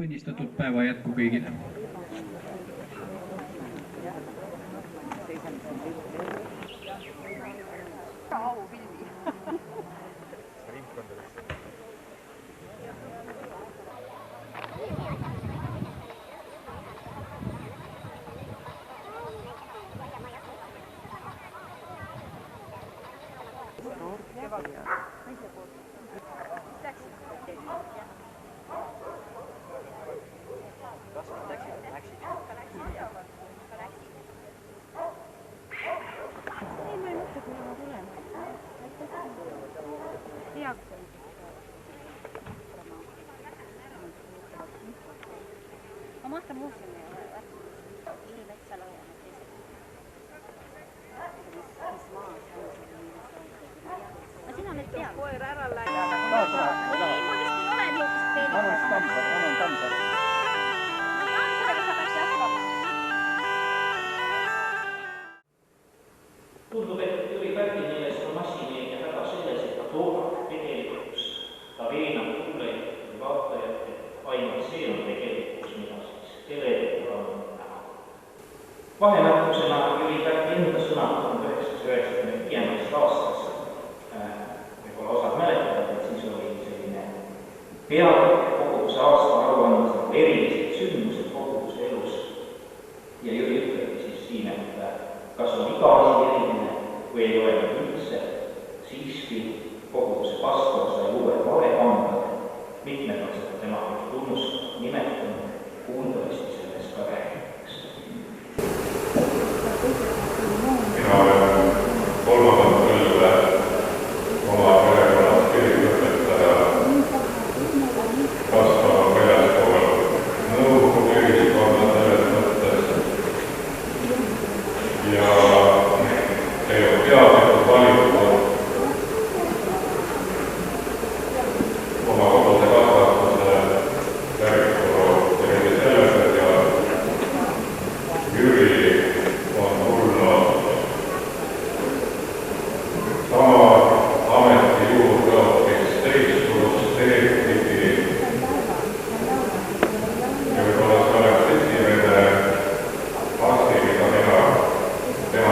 õnnistatud päeva jätku kõigile! Omasta muuseumi ei ole või? Ilmetsal hoiame teised. Mis maas on see? Aga sina oled teal. Koer ära läinud. Ei, mul vist ei ole niisugust peeni. Annan Tampere. Tamperega sa peaks hakkama. Tundub, et Jüri Pärdi meelest on massimeedia häda selles, et ta toodab tegelikkus. Ta veenab kuulajaid või vaatajad, et ainult see on tegelikkus, mida siis televisioon on näha. Vahemärkusena Jüri Pärdi enda sõnad 1995. aastast. Võib-olla osad mäletavad, et siis oli selline peatükk koguduse aastaaruandes nagu erilised sündmused koguduse elus. Ja Jüri ütlebki siis siin, et kas on iga asi eriline või ei ole üldse, siiski koguduse pastor sai uued varekambad, mitmed on seda tema tunnust nimetanud, kuuldavasti sellest ka räägitakse. Mina olen kolmandat põlve oma perekonnas kirikuõpetaja kasvava väljaspool nõukogu ühiskonda selles mõttes ja teinud teadlikud valikud oma koduse kasvatuse järgmine eriti selles, et Jüri on tulnud sama ameti juurde hoopis teistsugust teed pidi ja võib-olla see oleks esimene asi, mida mina tema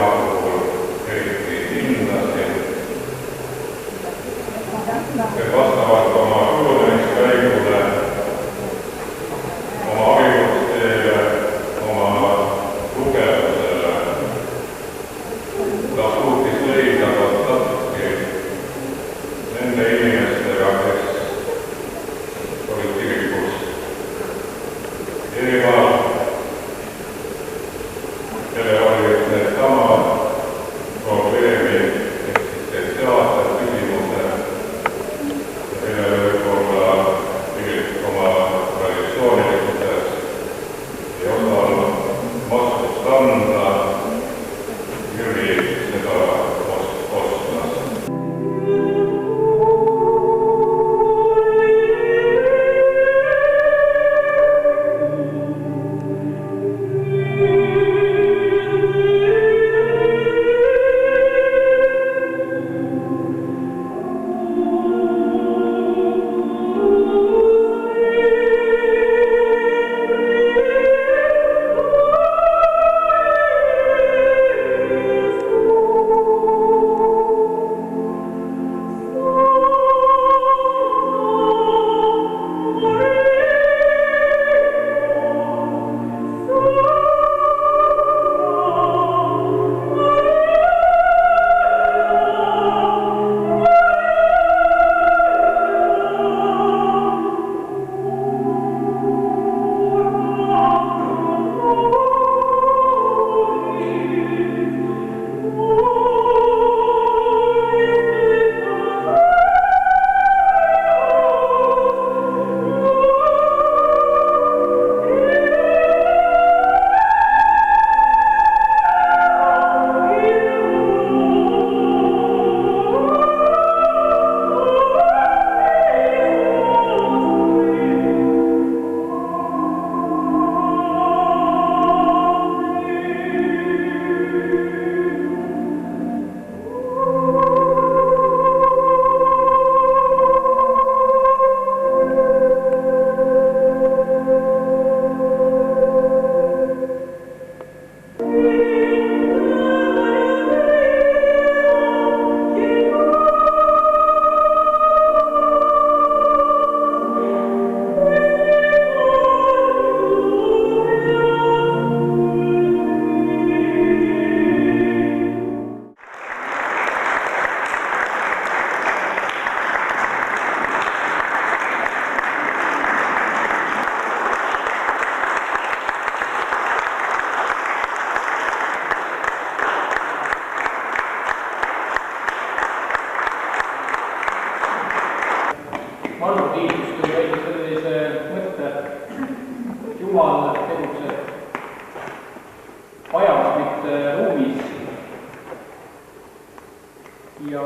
ja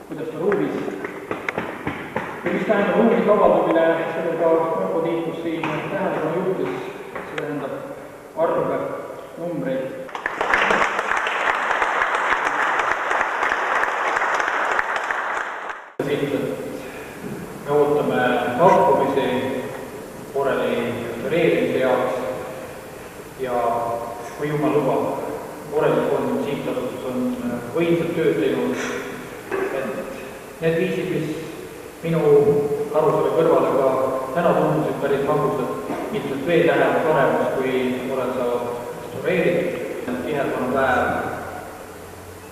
kuidas ta ruumis ja mis tähendab ruumis avaldamine, sellega Marko Tiitus siin tähelepanu juhtis, see tähendab arve, numbreid. Me ootame pakkumisi Boreli restaureerimise jaoks ja kui jumal lubab, Boreli fond sihtasutus on võimsat tööd teinud, et need viisid, mis minu karusele kõrvale ka täna tundusid päris magusad, ilmselt veel lähevad paremaks, kui olen sa restaureeritud. Kihelkonnapäev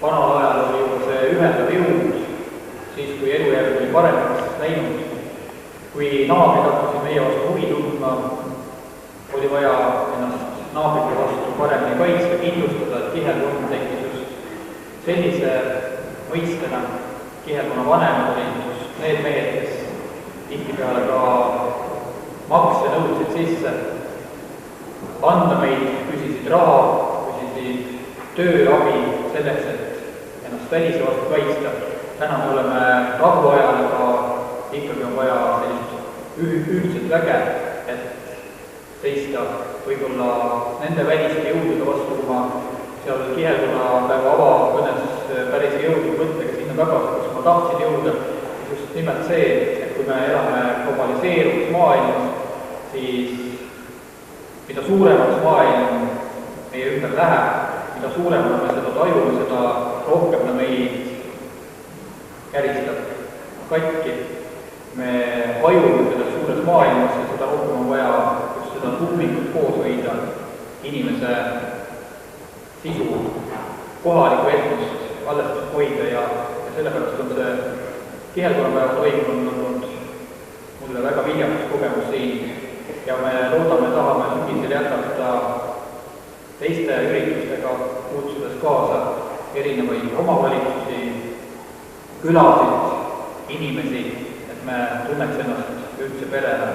vanal ajal oli juba see ühendav jõud, siis kui elujärg oli paremaks läinud, kui naabrid hakkasid meie vastu huvi tundma, oli vaja ennast naabrite vastu paremini kaitsta, kindlustada, et kihelkond tekkis just sellise mõistena. Kihelkonna vanemad olid just need mehed, kes tihtipeale ka makse nõudsid sisse, anda meid, küsisid raha, küsisid tööabi selleks, et ennast välise vastu kaitsta. Täna me oleme rahuajal, aga ikkagi on vaja sellist ühtset väge, et seista võib-olla nende väliste jõudude vastu, kui ma seal Kihelkonnapäeva avakõnes päris jõudnud mõttega sinna tagasi, kus ma tahtsin jõuda, just nimelt see, et kui me elame globaliseerunud maailmas, siis mida suuremaks maailm meie ümber läheb, mida suuremana me seda tajume, seda rohkem ta meid käristab katki. Me hajume selles suures maailmas ja seda rohkem on vaja just seda tuumikut koos hoida, inimese sisu, kohalikku etnust alles hoida ja sellepärast on see Kihelkonnapäeva toimund olnud mulle väga viljakas kogemus siin ja me loodame, tahame sügisel jätkata teiste üritustega, kutsudes kaasa erinevaid omavalitsusi, külasid, inimesi, et me tunneks ennast üldse perena.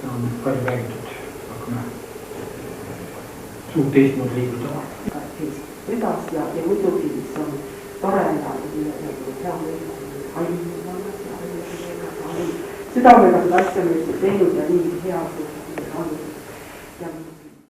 On palju räägitud, hakkame suurt teistmoodi liigutama. Edasi ja muidugi, mis on paremad südamega seda asja me teinud ja nii head